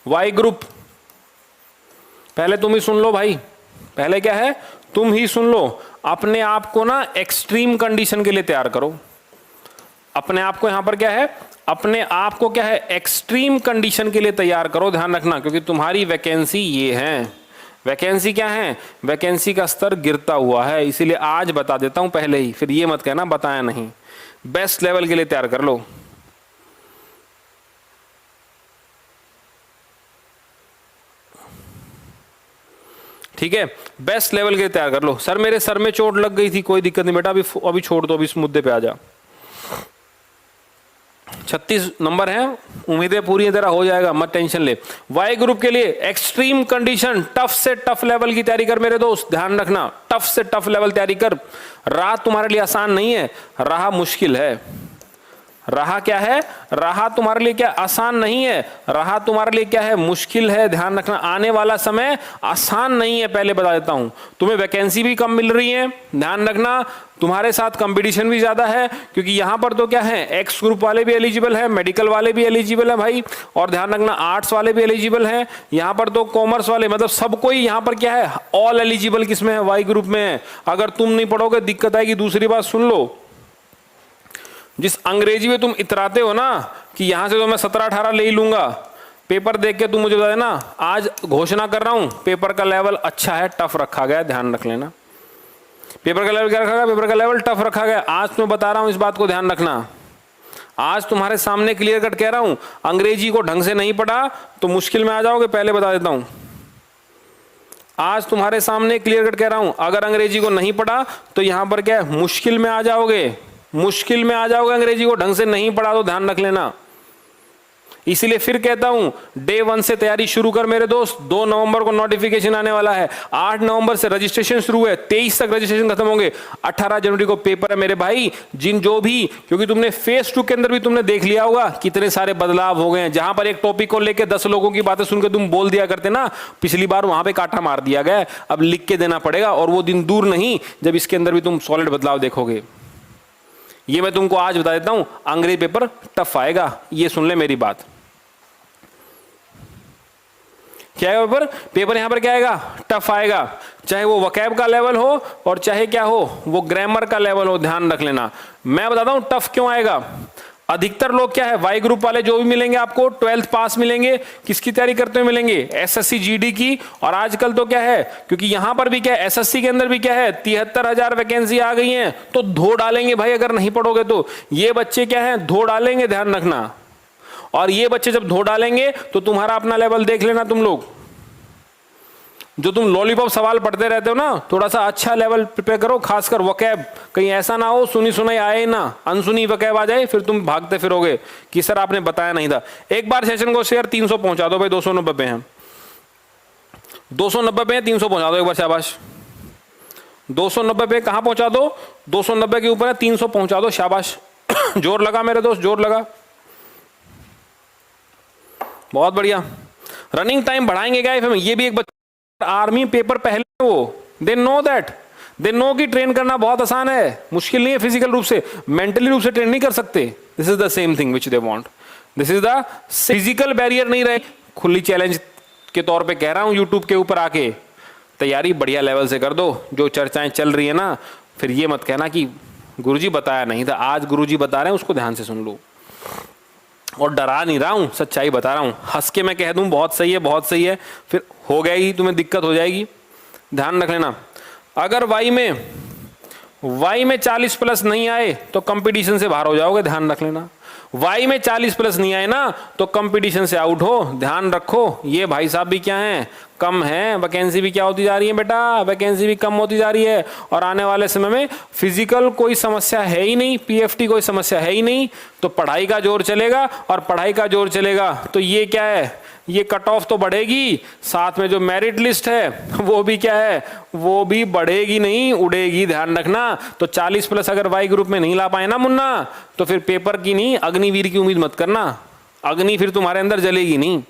Y group, पहले तुम ही सुन लो भाई, पहले क्या है तुम ही सुन लो। अपने आप को ना एक्सट्रीम कंडीशन के लिए तैयार करो। अपने आप को यहां पर क्या है, अपने आप को क्या है, एक्सट्रीम कंडीशन के लिए तैयार करो। ध्यान रखना, क्योंकि तुम्हारी वैकेंसी ये है। वैकेंसी क्या है, वैकेंसी का स्तर गिरता हुआ है, इसीलिए आज बता देता हूं पहले ही, फिर ये मत कहना बताया नहीं। बेस्ट लेवल के लिए तैयार कर लो। ठीक है, बेस्ट लेवल के लिए तैयार कर लो। सर मेरे सर में चोट लग गई थी, कोई दिक्कत नहीं बेटा, अभी छोड़ दो, अभी इस मुद्दे पे आ जा। 36 नंबर है, उम्मीदें पूरी तरह हो जाएगा, मत टेंशन ले। वाई ग्रुप के लिए एक्सट्रीम कंडीशन, टफ से टफ लेवल की तैयारी कर मेरे दोस्त। ध्यान रखना, टफ से टफ लेवल तैयारी कर। राह तुम्हारे लिए आसान नहीं है, राह मुश्किल है। राह क्या है, राह तुम्हारे लिए क्या आसान नहीं है, राह तुम्हारे लिए क्या है, मुश्किल है। ध्यान रखना, आने वाला समय आसान नहीं है, पहले बता देता हूं। तुम्हें वैकेंसी भी कम मिल रही है, ध्यान रखना। तुम्हारे साथ कंपटीशन भी ज्यादा है, क्योंकि यहां पर तो क्या है, एक्स ग्रुप वाले भी एलिजिबल है, मेडिकल वाले भी एलिजिबल है भाई, और ध्यान रखना आर्ट्स वाले भी एलिजिबल हैं। यहां पर तो कॉमर्स वाले, मतलब सब कोई यहां पर क्या है, ऑल एलिजिबल किसमें है, वाई ग्रुप में है। अगर तुम नहीं पढ़ोगे दिक्कत आएगी। दूसरी बात सुन लो, जिस अंग्रेजी में तुम इतराते हो ना कि यहां से तो मैं 17-18 ले ही लूंगा, पेपर देख के तुम मुझे बता देना। आज घोषणा कर रहा हूं, पेपर का लेवल अच्छा है, टफ रखा गया, ध्यान रख लेना। पेपर का लेवल क्या रखा गया, पेपर का लेवल टफ रखा गया। आज मैं बता रहा हूं, इस बात को ध्यान रखना। आज तुम्हारे सामने क्लियर कट कह रहा हूं, अंग्रेजी को ढंग से नहीं पढ़ा तो मुश्किल में आ जाओगे, पहले बता देता हूं। आज तुम्हारे सामने क्लियर कट कह रहा हूं, अगर अंग्रेजी को नहीं पढ़ा तो यहां पर क्या है, मुश्किल में आ जाओगे, मुश्किल में आ जाओगे। अंग्रेजी को ढंग से नहीं पढ़ा तो ध्यान रख लेना। इसीलिए फिर कहता हूं, डे 1 से तैयारी शुरू कर मेरे दोस्त। 2 नवंबर को नोटिफिकेशन आने वाला है, 8 नवंबर से रजिस्ट्रेशन शुरू है, 23 तक रजिस्ट्रेशन खत्म होंगे, 18 जनवरी को पेपर है मेरे भाई। जो भी, क्योंकि तुमने फेज 2 के अंदर भी तुमने देख लिया होगा कितने सारे बदलाव हो गए हैं। जहां पर एक टॉपिक को लेकर 10 लोगों की बातें सुनकर तुम बोल दिया करते ना, पिछली बार वहां पे कांटा मार दिया गया, अब लिख के देना पड़ेगा। और वो दिन दूर नहीं जब इसके अंदर भी तुम सॉलिड बदलाव देखोगे। ये मैं तुमको आज बता देता हूं, अंग्रेजी पेपर टफ आएगा, ये सुन ले मेरी बात। क्या है पेपर, पेपर यहां पर क्या आएगा, टफ आएगा। चाहे वो वोकैब का लेवल हो और चाहे क्या हो, वो ग्रामर का लेवल हो, ध्यान रख लेना। मैं बताता हूं टफ क्यों आएगा। अधिकतर लोग क्या है, वाई ग्रुप वाले जो भी मिलेंगे आपको, 12th पास मिलेंगे, किसकी तैयारी करते हुए मिलेंगे, एसएससी जीडी की। और आजकल तो क्या है, क्योंकि यहां पर भी क्या है, एसएससी के अंदर भी क्या है, 73,000 वैकेंसी आ गई हैं, तो धो डालेंगे भाई। अगर नहीं पढ़ोगे तो ये बच्चे क्या है, धो डालेंगे, ध्यान रखना। और ये बच्चे जब धो डालेंगे तो तुम्हारा अपना लेवल देख लेना। तुम लोग जो तुम लॉलीपॉप सवाल पढ़ते रहते हो ना, थोड़ा सा अच्छा लेवल प्रिपेयर करो, खासकर वोकैब। कहीं ऐसा ना हो सुनी सुनाई आए ना, अनसुनी वोकैब आ जाए, फिर तुम भागते फिरोगे कि सर आपने बताया नहीं था। एक बार सेशन को शेयर 300 पहुंचा दो भाई, 290 पे हैं, 290 पे हैं, 300 पहुंचा दो एक बार, शाबाश। 290 पे कहां पहुंचा दो, 290 के ऊपर है, 300 पहुंचा दो, शाबाश। जोर लगा मेरे दोस्त, जोर लगा, बहुत बढ़िया। रनिंग टाइम बढ़ाएंगे क्या, ये भी एक आर्मी पेपर पहले, वो they know that, they know कि ट्रेन करना बहुत आसान है, मुश्किल नहीं है फिजिकल रूप से, मेंटली रूप से ट्रेन नहीं कर सकते। This is the same thing which they want, this is the physical barrier नहीं रहे। खुली चैलेंज के तौर पे कह रहा हूं, यूट्यूब के ऊपर आके तैयारी बढ़िया लेवल से कर दो। जो चर्चाएं चल रही है ना, फिर ये मत कहना कि गुरुजी बताया नहीं था। आज गुरुजी बता रहे हैं, उसको ध्यान से सुन लो। और डरा नहीं रहा हूं, सच्चाई बता रहा हूं। हंस के मैं कह दूं बहुत सही है, बहुत सही है, फिर हो गया ही, तुम्हें दिक्कत हो जाएगी। ध्यान रख लेना, अगर वाई में 40 प्लस नहीं आए तो कंपटीशन से बाहर हो जाओगे, ध्यान रख लेना। वाई में 40 प्लस नहीं आए ना तो कंपटीशन से आउट हो, ध्यान रखो। ये भाई साहब भी क्या है, कम है, वैकेंसी भी क्या होती जा रही है बेटा, वैकेंसी भी कम होती जा रही है। और आने वाले समय में फिजिकल कोई समस्या है ही नहीं, पीएफटी कोई समस्या है ही नहीं, तो पढ़ाई का जोर चलेगा। और पढ़ाई का जोर चलेगा तो ये क्या है, ये कट ऑफ तो बढ़ेगी, साथ में जो मेरिट लिस्ट है वो भी क्या है, वो भी बढ़ेगी नहीं, उड़ेगी, ध्यान रखना। तो 40 प्लस अगर वाई ग्रुप में नहीं ला पाए ना मुन्ना, तो फिर पेपर की नहीं, अग्निवीर की उम्मीद मत करना। अग्नि फिर तुम्हारे अंदर जलेगी नहीं।